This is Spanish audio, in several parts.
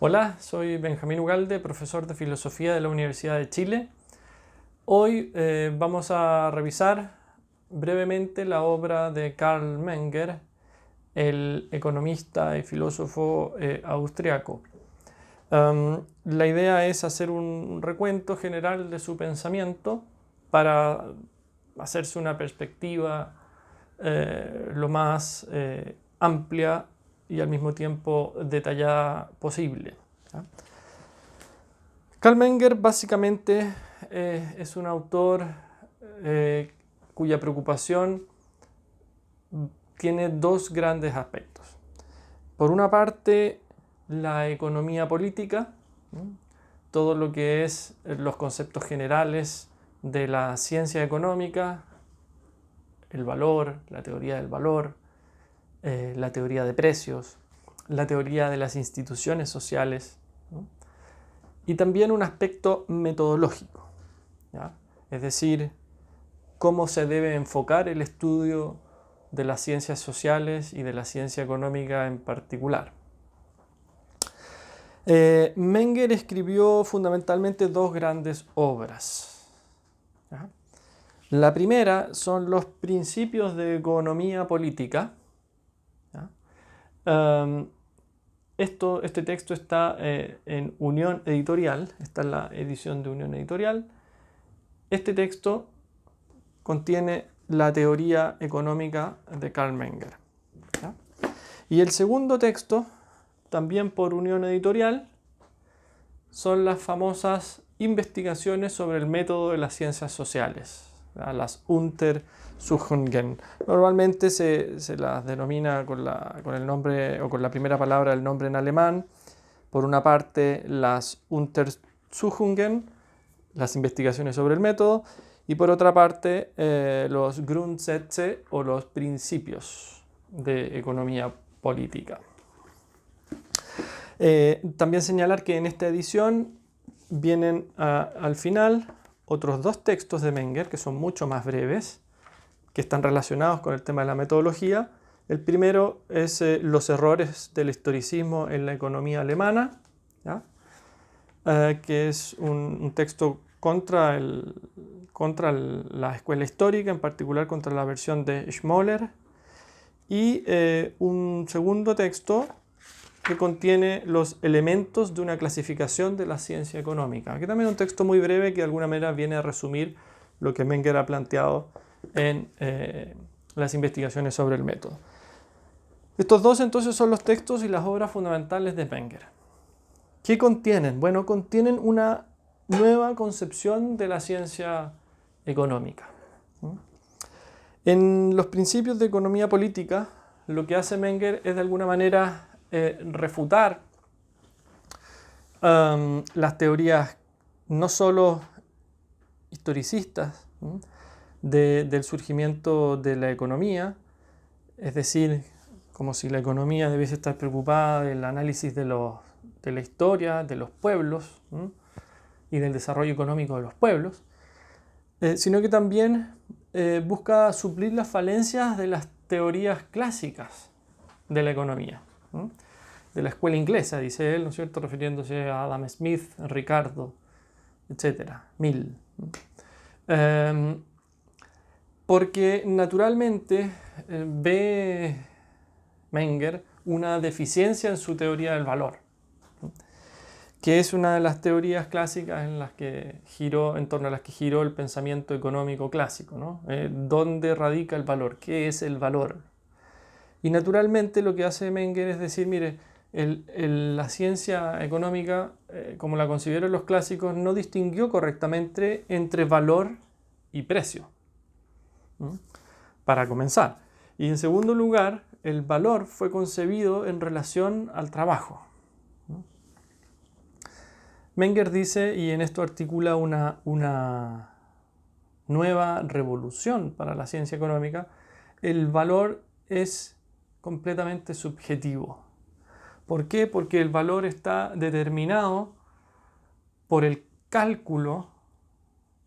Hola, soy Benjamín Ugalde, profesor de Filosofía de la Universidad de Chile. Hoy vamos a revisar brevemente la obra de Karl Menger, el economista y filósofo austriaco. La idea es hacer un recuento general de su pensamiento para hacerse una perspectiva lo más amplia y al mismo tiempo detallada posible. ¿Ya? Karl Menger básicamente es un autor cuya preocupación tiene dos grandes aspectos. Por una parte, la economía política, todo lo que es los conceptos generales de la ciencia económica, el valor, la teoría del valor, la teoría de precios, la teoría de las instituciones sociales, ¿no? Y también un aspecto metodológico, ¿ya? Es decir, cómo se debe enfocar el estudio de las ciencias sociales y de la ciencia económica en particular. Menger escribió fundamentalmente dos grandes obras, ¿ya? La primera son los principios de economía política, ¿ya? Este texto está en Unión Editorial, está en la edición de Unión Editorial. Este texto contiene la teoría económica de Karl Menger, ¿ya? Y el segundo texto, también por Unión Editorial, son las famosas investigaciones sobre el método de las ciencias sociales, ¿ya? Las Untersuchungen. Normalmente se las denomina con el nombre o con la primera palabra del nombre en alemán. Por una parte, las Untersuchungen, las investigaciones sobre el método, y por otra parte, los Grundsätze o los principios de economía política. También señalar que en esta edición vienen al final otros dos textos de Menger que son mucho más breves, que están relacionados con el tema de la metodología. El primero es Los errores del historicismo en la economía alemana, ¿ya? Que es un texto contra la escuela histórica, en particular contra la versión de Schmoller, y un segundo texto que contiene los elementos de una clasificación de la ciencia económica, que también es un texto muy breve que de alguna manera viene a resumir lo que Menger ha planteado en las investigaciones sobre el método. Estos dos entonces son los textos y las obras fundamentales de Menger. ¿Qué contienen? Bueno, contienen una nueva concepción de la ciencia económica. En los principios de economía política, lo que hace Menger es de alguna manera refutar las teorías no solo historicistas del surgimiento de la economía, es decir, como si la economía debiese estar preocupada del análisis de la historia, de los pueblos y del desarrollo económico de los pueblos, sino que también busca suplir las falencias de las teorías clásicas de la economía, de la escuela inglesa, dice él, ¿no es cierto?, refiriéndose a Adam Smith, Ricardo, etc., Mill. Porque naturalmente ve Menger una deficiencia en su teoría del valor, que es una de las teorías clásicas en torno a las que giró el pensamiento económico clásico, ¿no? ¿Dónde radica el valor? ¿Qué es el valor? Y naturalmente lo que hace Menger es decir, mire, la ciencia económica, como la concibieron los clásicos, no distinguió correctamente entre valor y precio, para comenzar. Y en segundo lugar, el valor fue concebido en relación al trabajo. Menger dice, y en esto articula una nueva revolución para la ciencia económica, el valor es completamente subjetivo. ¿Por qué? Porque el valor está determinado por el cálculo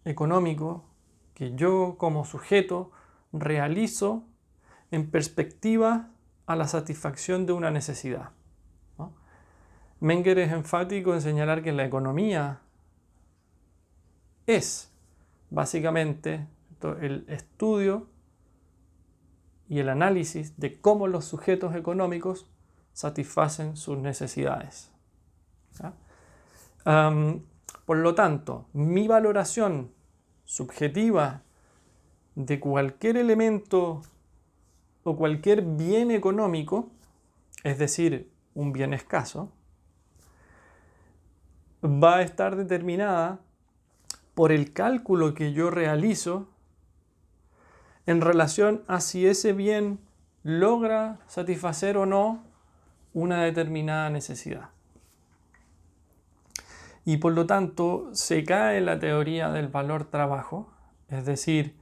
económico que yo como sujeto realizo en perspectiva a la satisfacción de una necesidad, ¿no? Menger es enfático en señalar que la economía es básicamente el estudio y el análisis de cómo los sujetos económicos satisfacen sus necesidades. ¿Ya? Por lo tanto, mi valoración subjetiva de cualquier elemento o cualquier bien económico, es decir, un bien escaso, va a estar determinada por el cálculo que yo realizo en relación a si ese bien logra satisfacer o no una determinada necesidad. Y por lo tanto se cae la teoría del valor trabajo, es decir,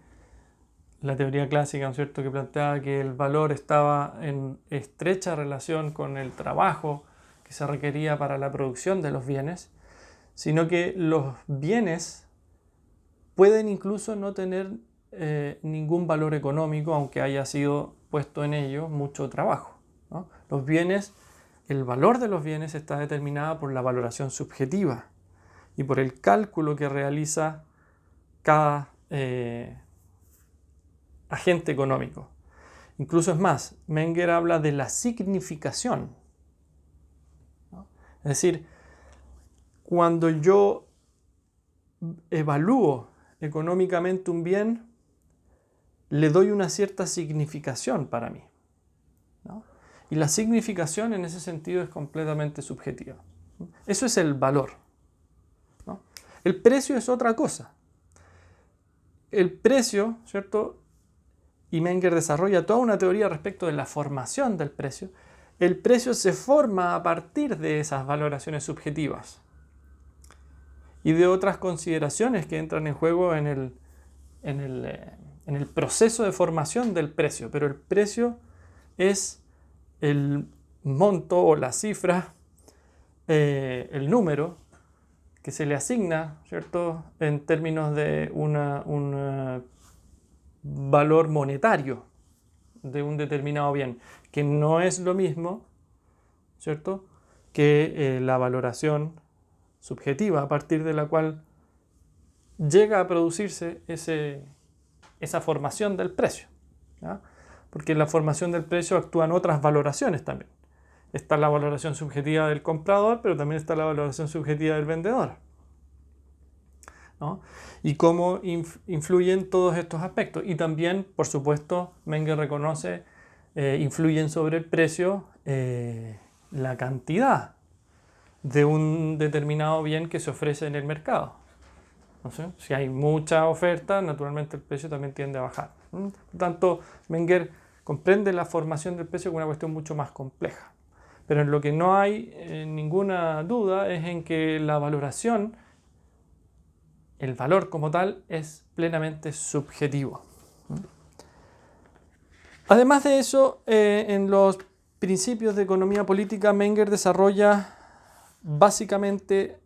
la teoría clásica, ¿no es cierto?, que planteaba que el valor estaba en estrecha relación con el trabajo que se requería para la producción de los bienes, sino que los bienes pueden incluso no tener ningún valor económico, aunque haya sido puesto en ellos mucho trabajo, ¿no? Los bienes, el valor de los bienes está determinado por la valoración subjetiva y por el cálculo que realiza cada agente económico. Incluso es más, Menger habla de la significación, ¿no? Es decir, cuando yo evalúo económicamente un bien, le doy una cierta significación para mí, ¿no? Y la significación en ese sentido es completamente subjetiva. Eso es el valor, ¿no? El precio es otra cosa. El precio, ¿cierto? Y Menger desarrolla toda una teoría respecto de la formación del precio. El precio se forma a partir de esas valoraciones subjetivas y de otras consideraciones que entran en juego en el proceso de formación del precio. Pero el precio es el monto o la cifra, el número que se le asigna, ¿cierto?, en términos de un valor monetario de un determinado bien, que no es lo mismo, ¿cierto?, que la valoración subjetiva a partir de la cual llega a producirse esa formación del precio, ¿ya? Porque en la formación del precio actúan otras valoraciones también. Está la valoración subjetiva del comprador, pero también está la valoración subjetiva del vendedor, ¿no? Y cómo influyen todos estos aspectos. Y también, por supuesto, Menger reconoce, influyen sobre el precio la cantidad de un determinado bien que se ofrece en el mercado. ¿No sé? Si hay mucha oferta, naturalmente el precio también tiende a bajar. Por tanto, Menger comprende la formación del precio como una cuestión mucho más compleja. Pero en lo que no hay ninguna duda es en que la valoración, el valor como tal, es plenamente subjetivo. Además de eso, en los principios de economía política, Menger desarrolla básicamente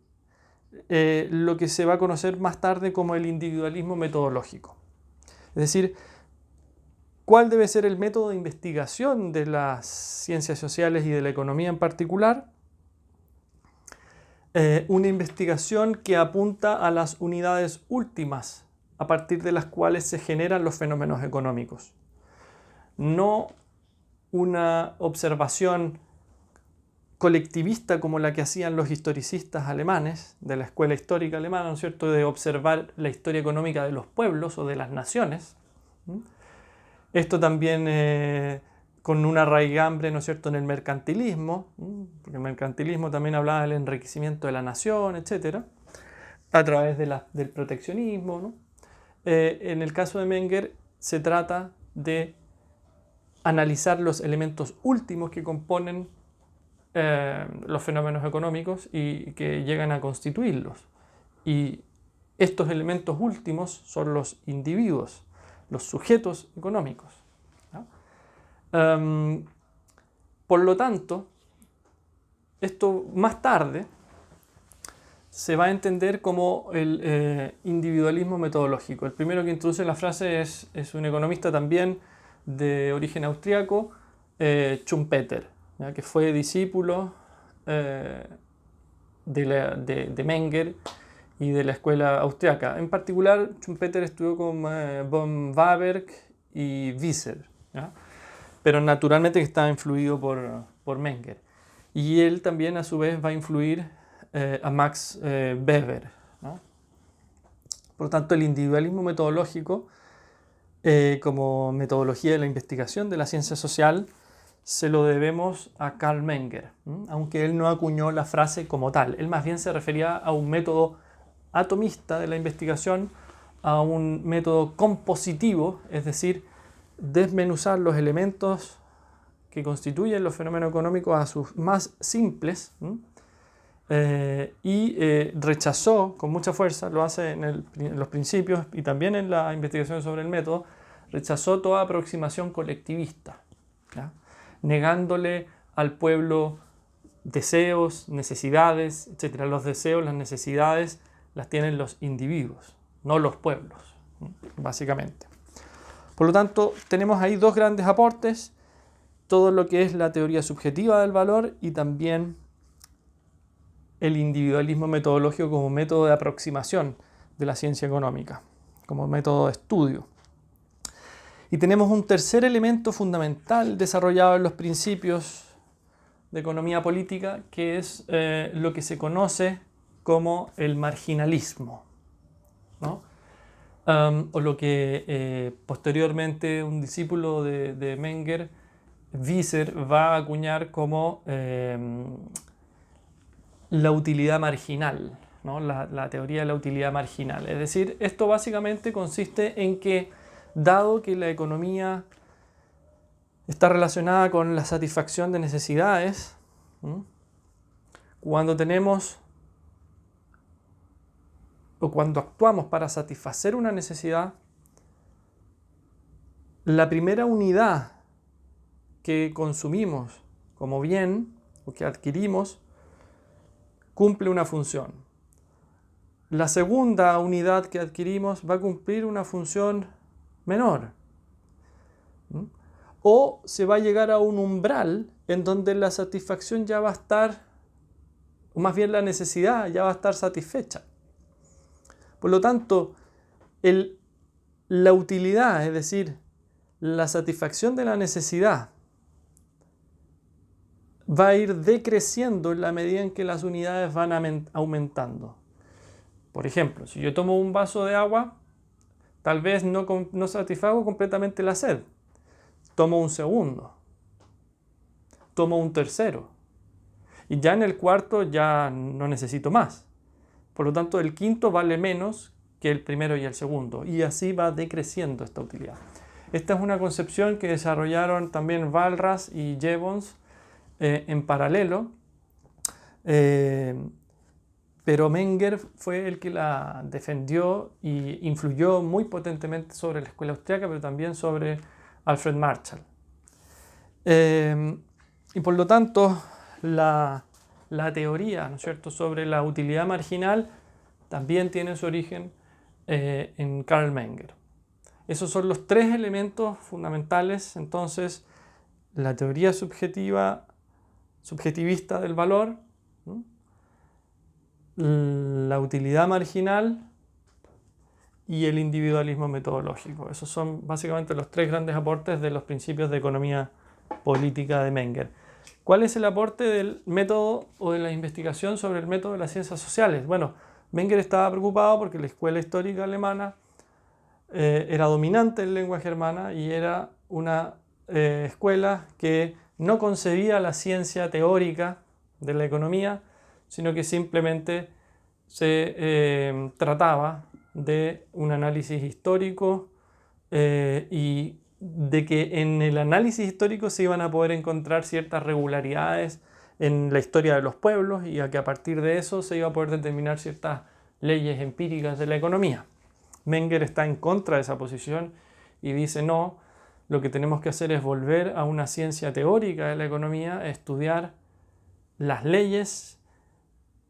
lo que se va a conocer más tarde como el individualismo metodológico. Es decir, ¿cuál debe ser el método de investigación de las ciencias sociales y de la economía en particular? Una investigación que apunta a las unidades últimas a partir de las cuales se generan los fenómenos económicos. No una observación colectivista como la que hacían los historicistas alemanes de la escuela histórica alemana, ¿no es cierto?, de observar la historia económica de los pueblos o de las naciones. Esto también con una raigambre, ¿no es cierto?, en el mercantilismo, porque el mercantilismo también hablaba del enriquecimiento de la nación, etc., a través del proteccionismo, ¿no? En el caso de Menger se trata de analizar los elementos últimos que componen los fenómenos económicos y que llegan a constituirlos. Y estos elementos últimos son los individuos, los sujetos económicos, ¿no? Por lo tanto, esto más tarde se va a entender como el individualismo metodológico. El primero que introduce la frase es un economista también de origen austriaco, Schumpeter, ¿ya?, que fue discípulo de Menger y de la escuela austriaca. En particular, Schumpeter estudió con von Warburg y Wieser, ¿ya? Pero naturalmente que estaba influido por Menger. Y él también a su vez va a influir a Max Weber, ¿no? Por lo tanto, el individualismo metodológico como metodología de la investigación de la ciencia social se lo debemos a Carl Menger, aunque él no acuñó la frase como tal. Él más bien se refería a un método atomista de la investigación, a un método compositivo, es decir, desmenuzar los elementos que constituyen los fenómenos económicos a sus más simples, y rechazó con mucha fuerza, lo hace en los principios y también en la investigación sobre el método, rechazó toda aproximación colectivista, ¿ya? Negándole al pueblo deseos, necesidades, etc. Los deseos, las necesidades las tienen los individuos, no los pueblos, básicamente. Por lo tanto, tenemos ahí dos grandes aportes, todo lo que es la teoría subjetiva del valor y también el individualismo metodológico como método de aproximación de la ciencia económica, como método de estudio. Y tenemos un tercer elemento fundamental desarrollado en los principios de economía política, que es lo que se conoce como el marginalismo, ¿no? O lo que posteriormente un discípulo de Menger, Wieser, va a acuñar como la utilidad marginal, ¿no? La teoría de la utilidad marginal. Es decir, esto básicamente consiste en que, dado que la economía está relacionada con la satisfacción de necesidades, cuando tenemos o cuando actuamos para satisfacer una necesidad, la primera unidad que consumimos como bien o que adquirimos cumple una función. La segunda unidad que adquirimos va a cumplir una función menor. O se va a llegar a un umbral en donde la satisfacción ya va a estar, o más bien la necesidad ya va a estar satisfecha. Por lo tanto, la utilidad, es decir, la satisfacción de la necesidad, va a ir decreciendo en la medida en que las unidades van aumentando. Por ejemplo, si yo tomo un vaso de agua, tal vez no satisfago completamente la sed. Tomo un segundo, tomo un tercero, y ya en el cuarto ya no necesito más. Por lo tanto, el quinto vale menos que el primero y el segundo, y así va decreciendo esta utilidad. Esta es una concepción que desarrollaron también Walras y Jevons en paralelo, pero Menger fue el que la defendió y influyó muy potentemente sobre la escuela austriaca, pero también sobre Alfred Marshall. Y por lo tanto, la teoría, ¿no es cierto?, sobre la utilidad marginal también tiene su origen en Carl Menger. Esos son los tres elementos fundamentales, entonces, la teoría subjetivista del valor, la utilidad marginal y el individualismo metodológico. Esos son básicamente los tres grandes aportes de los principios de economía política de Menger. ¿Cuál es el aporte del método o de la investigación sobre el método de las ciencias sociales? Bueno, Menger estaba preocupado porque la escuela histórica alemana era dominante en lengua germana y era una escuela que no concebía la ciencia teórica de la economía, sino que simplemente se trataba de un análisis histórico y de que en el análisis histórico se iban a poder encontrar ciertas regularidades en la historia de los pueblos y a que a partir de eso se iba a poder determinar ciertas leyes empíricas de la economía. Menger está en contra de esa posición y dice no, lo que tenemos que hacer es volver a una ciencia teórica de la economía, estudiar las leyes,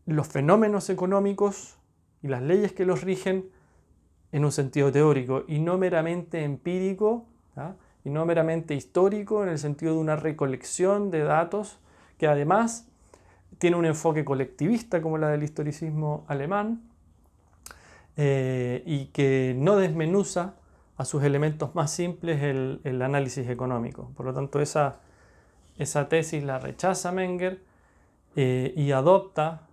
los fenómenos económicos y las leyes que los rigen en un sentido teórico y no meramente empírico, ¿ah? Y no meramente histórico en el sentido de una recolección de datos que además tiene un enfoque colectivista como la del historicismo alemán, y que no desmenuza a sus elementos más simples el análisis económico. Por lo tanto, esa tesis la rechaza Menger y adopta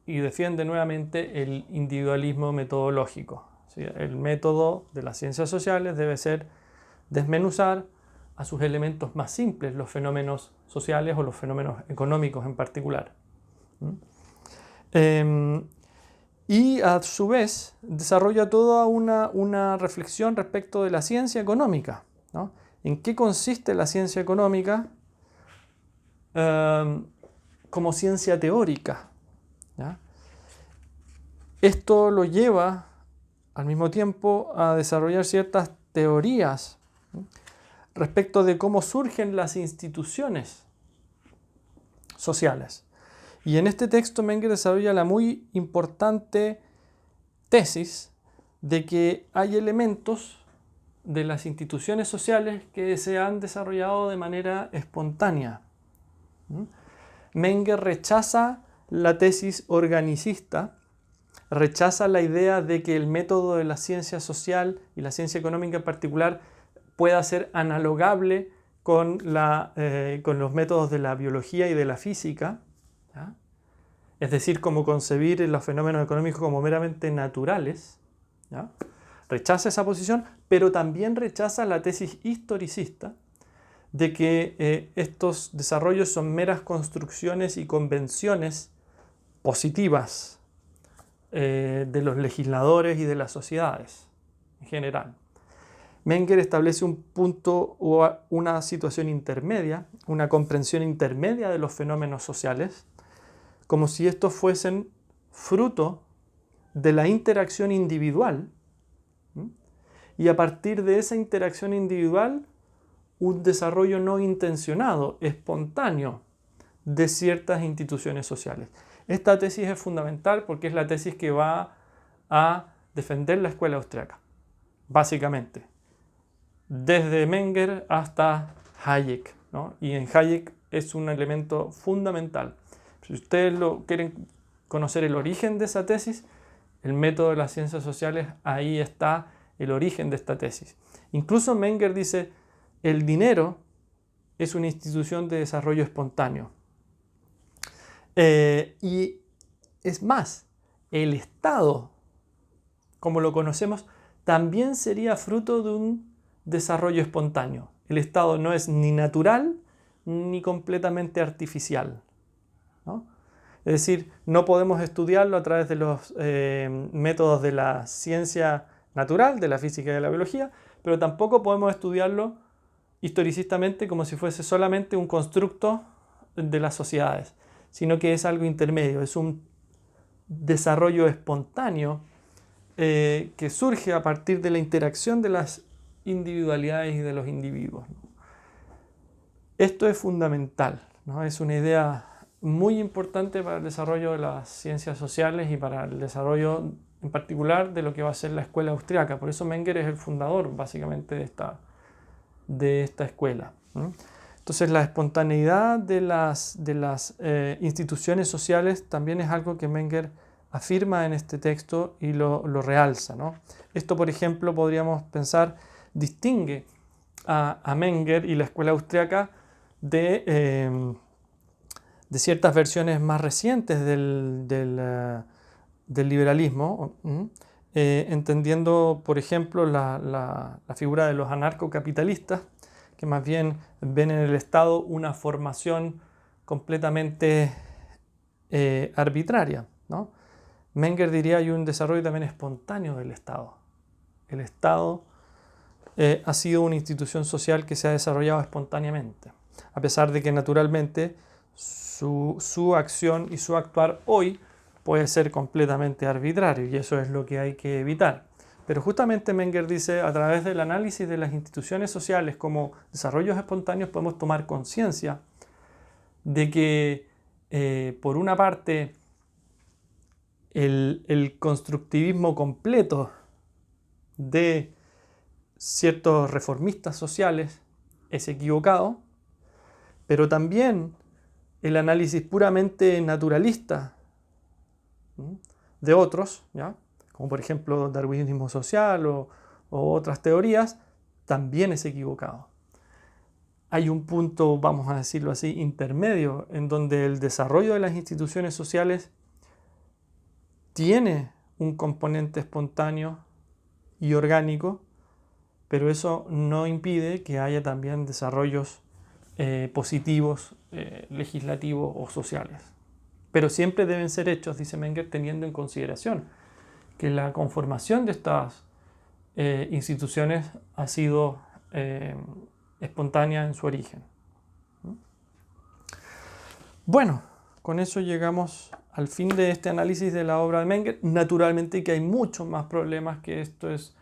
y defiende nuevamente el individualismo metodológico. ¿Sí? El método de las ciencias sociales debe ser desmenuzar a sus elementos más simples, los fenómenos sociales o los fenómenos económicos en particular. Y a su vez desarrolla toda una reflexión respecto de la ciencia económica, ¿no? ¿En qué consiste la ciencia económica como ciencia teórica? ¿Ya? Esto lo lleva al mismo tiempo a desarrollar ciertas teorías, ¿no?, respecto de cómo surgen las instituciones sociales. Y en este texto Menger desarrolla la muy importante tesis de que hay elementos de las instituciones sociales que se han desarrollado de manera espontánea. Menger rechaza la tesis organicista, rechaza la idea de que el método de la ciencia social y la ciencia económica en particular pueda ser analogable con los métodos de la biología y de la física, ¿ya? Es decir, como concebir los fenómenos económicos como meramente naturales, ¿ya? Rechaza esa posición, pero también rechaza la tesis historicista de que estos desarrollos son meras construcciones y convenciones positivas de los legisladores y de las sociedades en general. Menger establece un punto o una situación intermedia, una comprensión intermedia de los fenómenos sociales, como si estos fuesen fruto de la interacción individual, y a partir de esa interacción individual, un desarrollo no intencionado, espontáneo, de ciertas instituciones sociales. Esta tesis es fundamental porque es la tesis que va a defender la escuela austriaca, básicamente, desde Menger hasta Hayek, ¿no? Y en Hayek es un elemento fundamental. Si ustedes quieren conocer el origen de esa tesis, el método de las ciencias sociales, ahí está el origen de esta tesis. Incluso Menger dice, el dinero es una institución de desarrollo espontáneo. Y es más, el Estado, como lo conocemos, también sería fruto de un desarrollo espontáneo. El Estado no es ni natural ni completamente artificial, ¿no? Es decir, no podemos estudiarlo a través de los métodos de la ciencia natural, de la física y de la biología, pero tampoco podemos estudiarlo historicistamente como si fuese solamente un constructo de las sociedades, sino que es algo intermedio, es un desarrollo espontáneo que surge a partir de la interacción de las individualidades y de los individuos. Esto es fundamental, ¿no? Es una idea muy importante para el desarrollo de las ciencias sociales y para el desarrollo en particular de lo que va a ser la escuela austriaca. Por eso Menger es el fundador básicamente de esta escuela, ¿no? Entonces la espontaneidad de las instituciones sociales también es algo que Menger afirma en este texto y lo realza, ¿no? Esto, por ejemplo, podríamos pensar, distingue a Menger y la escuela austriaca de ciertas versiones más recientes del liberalismo, entendiendo, por ejemplo, la figura de los anarcocapitalistas, que más bien ven en el Estado una formación completamente arbitraria, ¿no? Menger diría hay un desarrollo también espontáneo del Estado. El Estado ha sido una institución social que se ha desarrollado espontáneamente, a pesar de que naturalmente su acción y su actuar hoy puede ser completamente arbitrario, y eso es lo que hay que evitar. Pero justamente Menger dice, a través del análisis de las instituciones sociales como desarrollos espontáneos podemos tomar conciencia de que, por una parte, el constructivismo completo de ciertos reformistas sociales es equivocado, pero también el análisis puramente naturalista de otros, ¿ya? Como por ejemplo darwinismo social o otras teorías, también es equivocado. Hay un punto, vamos a decirlo así, intermedio, en donde el desarrollo de las instituciones sociales tiene un componente espontáneo y orgánico, pero eso no impide que haya también desarrollos positivos, legislativos o sociales. Pero siempre deben ser hechos, dice Menger, teniendo en consideración que la conformación de estas instituciones ha sido espontánea en su origen. Bueno, con eso llegamos al fin de este análisis de la obra de Menger. Naturalmente que hay muchos más problemas, que esto es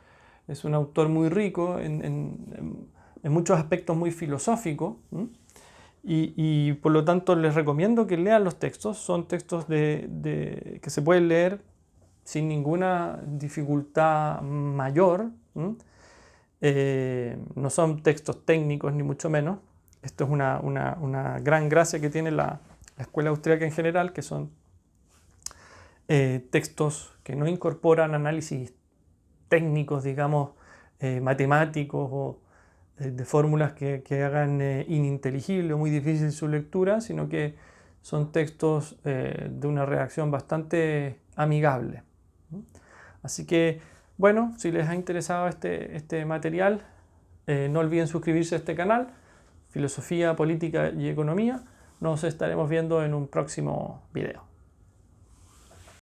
un autor muy rico, en muchos aspectos muy filosófico, y por lo tanto les recomiendo que lean los textos. Son textos que se pueden leer sin ninguna dificultad mayor. No son textos técnicos ni mucho menos. Esto es una gran gracia que tiene la escuela austríaca en general, que son textos que no incorporan análisis técnicos, digamos, matemáticos o de fórmulas que hagan ininteligible o muy difícil su lectura, sino que son textos de una redacción bastante amigable. Así que, bueno, si les ha interesado este material, no olviden suscribirse a este canal, Filosofía, Política y Economía. Nos estaremos viendo en un próximo video.